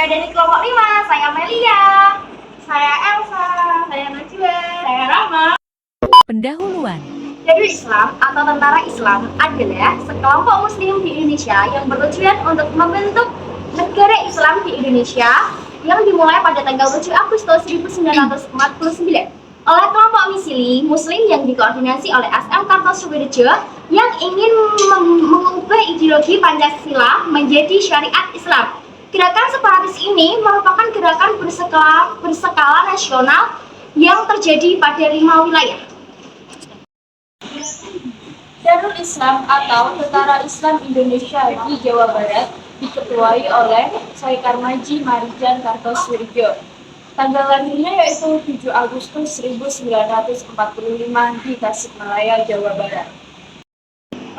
Saya dari kelompok 5, saya Melia. Saya Elsa. Saya Najwa. Saya Rama. Pendahuluan. Darul Islam atau Tentara Islam adalah sekelompok muslim di Indonesia yang bertujuan untuk membentuk negara Islam di Indonesia yang dimulai pada tanggal 7 Agustus 1949 oleh kelompok Misili Muslim yang dikoordinasi oleh SM Kartosuwirjo yang ingin mengubah ideologi Pancasila menjadi syariat Islam. Gerakan separatis ini merupakan gerakan berskala nasional yang terjadi pada 5 wilayah. Darul Islam atau Tentara Islam Indonesia di Jawa Barat diketuai oleh Saikar Maji Marijan Kartosuwirjo. Tanggal lahirnya yaitu 7 Agustus 1945 di Tasikmalaya, Jawa Barat.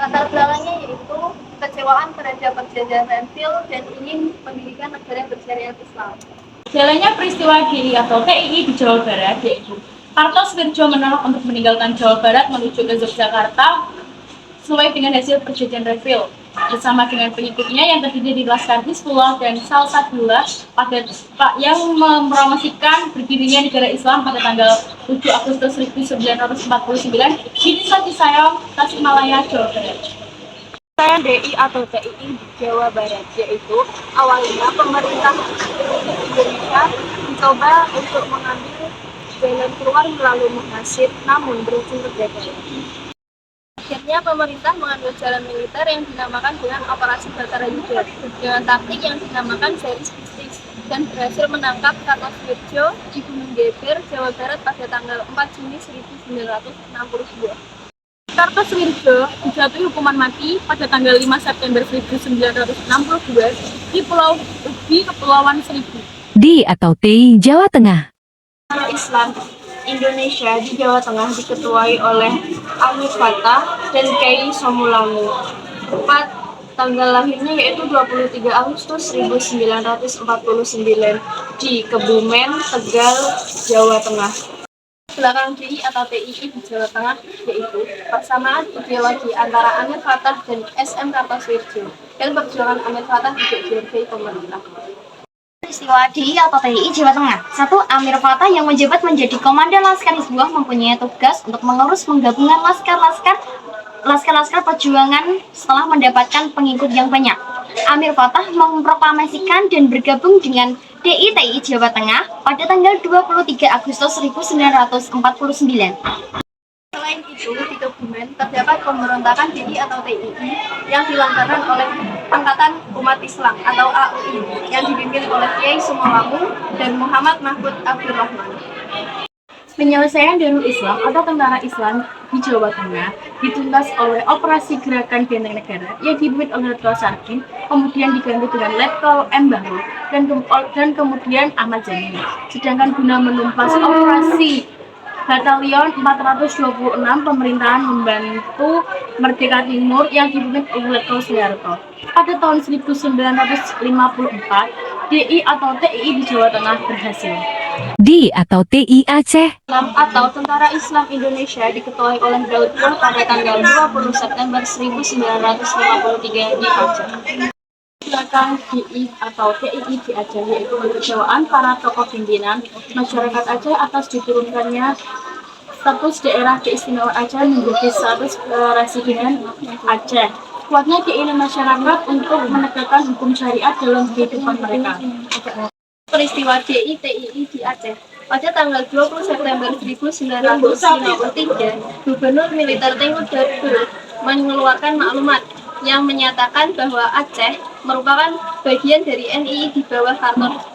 Latar belakangnya yaitu kekecewaan terhadap perjanjian Renville dan ingin mendirikan negara bersyariat Islam. Jalannya peristiwa GI atau TII di Jawa Barat yaitu Kartosuwirjo menolak untuk meninggalkan Jawa Barat menuju ke Yogyakarta sesuai dengan hasil perjanjian Renville bersama dengan pengikutnya yang terdiri dari Laskar Hizbullah dan Salsabila yang mempromosikan berdirinya negara Islam pada tanggal 7 Agustus 1949 di Desa Cisayong, Tasikmalaya, Jawa Barat. Saya DI atau TII di Jawa Barat yaitu awalnya pemerintah Indonesia mencoba untuk mengambil jalan keluar melalui Muhasib namun berujung kegagalan. Akhirnya pemerintah mengambil jalan militer yang dinamakan dengan Operasi Batara Yuda dengan taktik yang dinamakan Seris Bistis dan berhasil menangkap Kartosuwirjo di Gunung Geber, Jawa Barat pada tanggal 4 Juni 1962. Kartosuwirjo dijatuhi hukuman mati pada tanggal 5 September 1962 di Pulau Ubi, Kepulauan Seribu. Di atau TI Jawa Tengah. Islam Indonesia di Jawa Tengah diketuai oleh Amir Fattah dan Kiai Somulangu. Tanggal lahirnya yaitu 23 Agustus 1949 di Kebumen, Tegal, Jawa Tengah. Belakang DI atau TII di Jawa Tengah yaitu persamaan ideologi antara Amir Fattah dan SM Kartosuwirjo dan perjuangan Amir Fattah juga dihargai pemerintah. Peristiwa DI atau TII Jawa Tengah. 1. Amir Fattah yang menjabat menjadi komandan Laskar Hizbullah mempunyai tugas untuk mengurus penggabungan laskar perjuangan setelah mendapatkan pengikut yang banyak. Amir Fattah memproklamasikan dan bergabung dengan DI TII Jawa Tengah pada tanggal 23 Agustus 1949. Selain itu, di Kebumen terdapat pemberontakan DI atau TII yang dilancarkan oleh Angkatan Umat Islam atau AUI yang dipimpin oleh Kiai Somulangu dan Muhammad Mahfud Abdurrahman. Penyelesaian Darul Islam atau Tentara Islam di Jawa Tengah dituntas oleh Operasi Gerakan Benteng Negara yang dipimpin oleh Letkol Sarkin, kemudian diganti dengan Letkol M. Bahru dan kemudian Ahmad Zani. Sedangkan guna menumpas Operasi Batalion 426 pemerintahan membantu Merdeka Timur yang dipimpin oleh Letkol Suharto. Pada tahun 1954, DI atau TII di Jawa Tengah berhasil. Di atau TI Aceh. Islam atau Tentara Islam Indonesia diketuai oleh Daud Pur pada tanggal 20 September 1953 di Aceh. Belakang DI atau TII di Aceh yaitu kekecewaan para tokoh pimpinan masyarakat Aceh atas diturunkannya status daerah keistimewaan Aceh menjadi status residen Aceh. Kuatnya keinginan masyarakat untuk menegakkan hukum syariat dalam kehidupan mereka. Peristiwa DI TII di Aceh. Pada tanggal 20 September 1953, Gubernur Militer Tengku Darfur mengeluarkan maklumat yang menyatakan bahwa Aceh merupakan bagian dari NII di bawah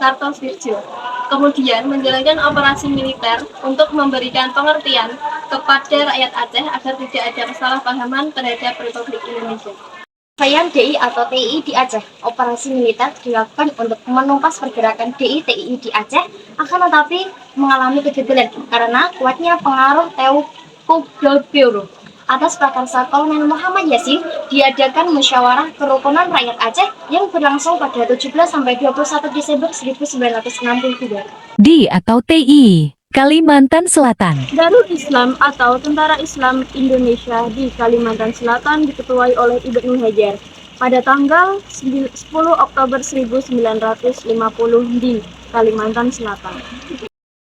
Kartosuwirjo. Kemudian menjalankan operasi militer untuk memberikan pengertian kepada rakyat Aceh agar tidak ada kesalahpahaman terhadap Republik Indonesia. Penyelesaian DI atau TII di Aceh. Operasi militer dilakukan untuk menumpas pergerakan DI TII di Aceh, akan tetapi mengalami kegagalan karena kuatnya pengaruh Teuku Biro. Atas prakarsa Kolonel Muhammad Yasin, diadakan musyawarah kerukunan rakyat Aceh yang berlangsung pada 17-21 Desember 1962. Di atau TI Kalimantan Selatan. Darul Islam atau Tentara Islam Indonesia di Kalimantan Selatan diketuai oleh Ibnu Hajar. pada tanggal 10 Oktober 1950 di Kalimantan Selatan.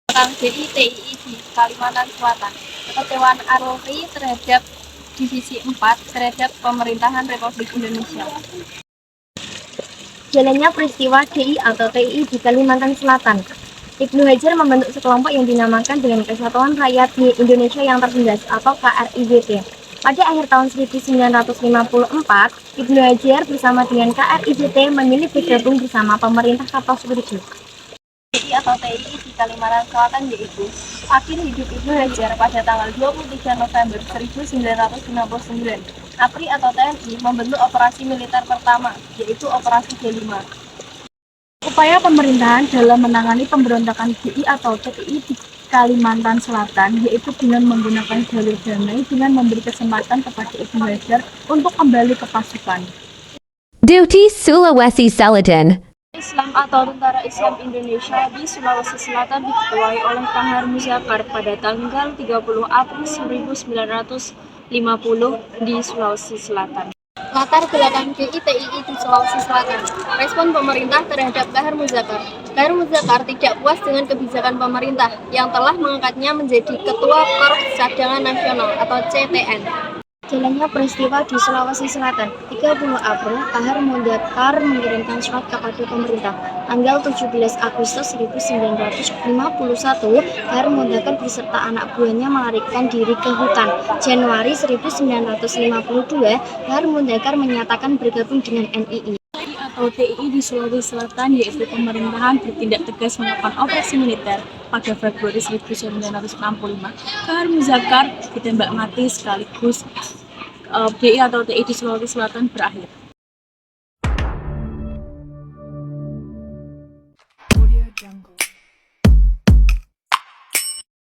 Tentang DITII di Kalimantan Selatan, kekecewaan Arori terhadap Divisi 4 terhadap pemerintahan Republik Indonesia. Jalannya peristiwa DI atau TII di Kalimantan Selatan. Ibnu Hajar membentuk sekelompok yang dinamakan dengan Kesatuan Rakyat di Indonesia yang Tertindas atau KRIYT. Pada akhir tahun 1954, Ibnu Hajar bersama dengan KRIYT memilih bergabung bersama pemerintah Kartosuwirjo. DI atau TII di Kalimantan Selatan yaitu akhir hidup Ibnu Hajar pada tanggal 23 November 1959. APRI atau TNI membentuk operasi militer pertama, yaitu Operasi D5. Upaya pemerintahan dalam menangani pemberontakan DI atau TII di Kalimantan Selatan yaitu dengan menggunakan jalur damai dengan memberi kesempatan kepada Ibnu Hajar untuk kembali ke pasukan. Duty Sulawesi Selatan. Islam atau Tentara Islam Indonesia di Sulawesi Selatan diketuai oleh Kahar Muzakar pada tanggal 30 April 1950 di Sulawesi Selatan. Latar belakang DITII di Sulawesi Selatan. Respon pemerintah terhadap Kahar Muzakar. Kahar Muzakar tidak puas dengan kebijakan pemerintah yang telah mengangkatnya menjadi Ketua Korps Cadangan Nasional atau CTN. Jalannya peristiwa di Sulawesi Selatan. 30 April, Kahar Muzakar mengirimkan surat kepada pemerintah. Tanggal 17 Agustus 1951, Kahar Muzakar beserta anak buahnya melarikan diri ke hutan. Januari 1952, Kahar Muzakar menyatakan bergabung dengan NII. Atau TII di Sulawesi Selatan yaitu pemerintahan bertindak tegas melakukan operasi militer pada Februari 1965. Kahar Muzakar ditembak mati sekaligus DI atau TII di Sulawesi Selatan berakhir.